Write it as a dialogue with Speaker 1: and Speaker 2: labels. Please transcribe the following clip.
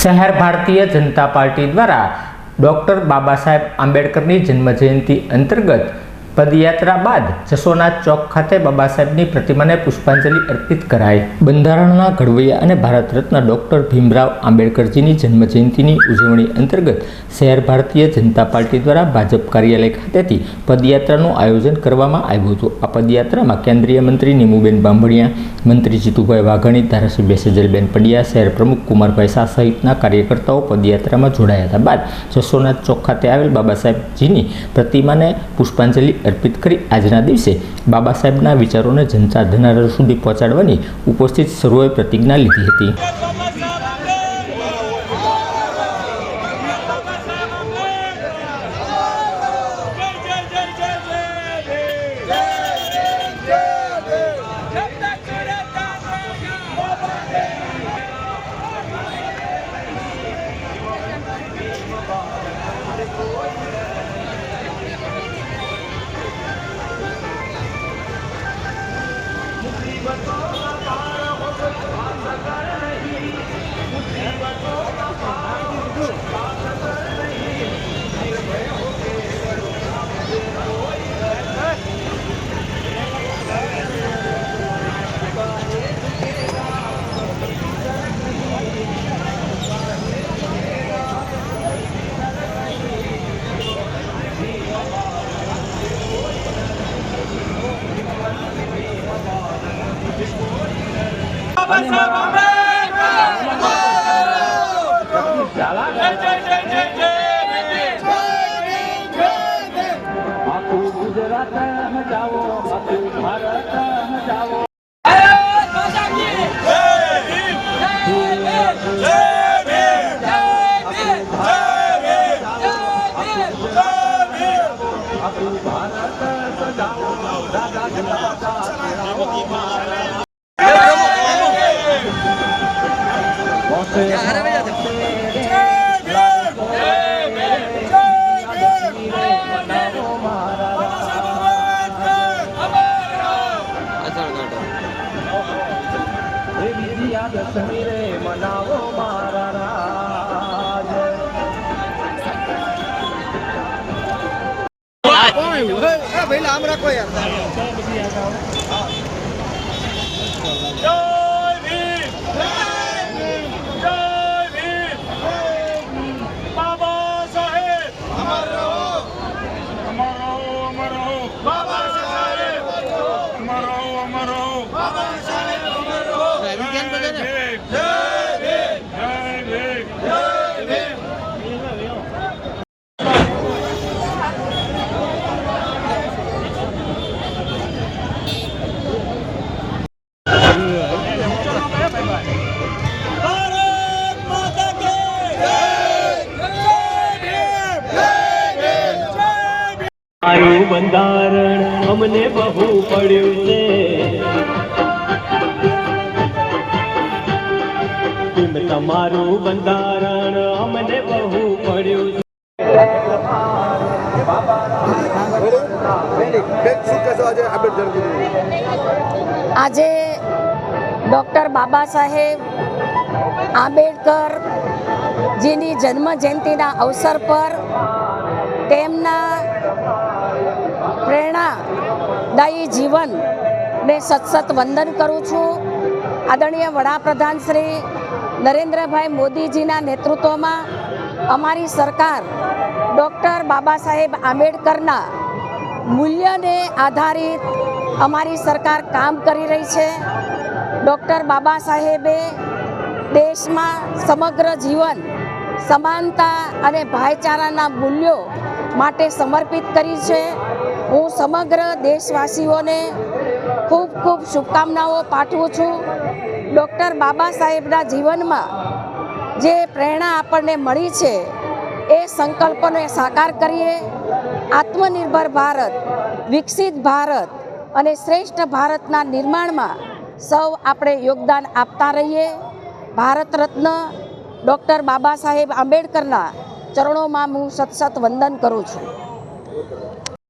Speaker 1: शहर भारतीय जनता पार्टी द्वारा डॉक्टर बाबा साहेब आंबेडकरनी जन्मजयंती अंतर्गत पदयात्रा बाद जसोनाथ चौक खाते बाबा साहेबनी प्रतिमाने पुष्पांजलि अर्पित कराई। બંધારણના ઘડવૈયા અને ભારત રત્ન ડોક્ટર ભીમરાવ આંબેડકરજીની જન્મજયંતિની ઉજવણી અંતર્ગત શહેર ભારતીય જનતા પાર્ટી દ્વારા ભાજપ કાર્યાલય ખાતેથી પદયાત્રાનું આયોજન કરવામાં આવ્યું હતું। આ પદયાત્રામાં કેન્દ્રીય મંત્રી નીમુબેન બાંભણિયા, મંત્રી જીતુભાઈ વાઘાણી, ધારાસભ્ય સેજલબેન પડિયા, શહેર પ્રમુખ કુમારભાઈ શાહ સહિતના કાર્યકર્તાઓ પદયાત્રામાં જોડાયા હતા। બાદ જસોનાથ ચોક ખાતે આવેલ બાબા સાહેબજીની प्रतिमाने पुष्पांजलि अर्पित करी आजना दिवसे बाबा साहेबना विचारों जनसाधारण सुधी पहोंचाडवानी उपस्थित सर्वे प्रतिज्ञा लीधी हती।
Speaker 2: બંધારણ અમને બહુ પડ્યું છે, તમારું બંધારણ અમને બહુ પડ્યું છે।
Speaker 3: આજે ડૉક્ટર બાબા સાહેબ આંબેડકર જીની જન્મ જયંતિના અવસર પર તેમના પ્રેરણાદાયી જીવનને સતસત વંદન કરું છું। આદરણીય વડાપ્રધાન શ્રી નરેન્દ્રભાઈ મોદીજીના નેતૃત્વમાં અમારી સરકાર ડૉક્ટર બાબા સાહેબ આંબેડકરના મૂલ્યને આધારિત અમારી સરકાર કામ કરી રહી છે। ડૉક્ટર બાબા સાહેબે દેશમાં સમગ્ર જીવન સમાનતા અને ભાઈચારાના મૂલ્યો માટે સમર્પિત કરી છે। હું સમગ્ર દેશવાસીઓને ખૂબ ખૂબ શુભકામનાઓ પાઠવું છું। ડૉક્ટર બાબા સાહેબના જીવનમાં જે પ્રેરણા આપણને મળી છે એ સંકલ્પને સાકાર કરીએ। આત્મનિર્ભર ભારત, વિકસિત ભારત અને શ્રેષ્ઠ ભારતના નિર્માણમાં સૌ આપણે યોગદાન આપતા રહીએ। ભારત રત્ન ડૉક્ટર બાબા સાહેબ આંબેડકરના ચરણોમાં હું સતસત વંદન કરું છું।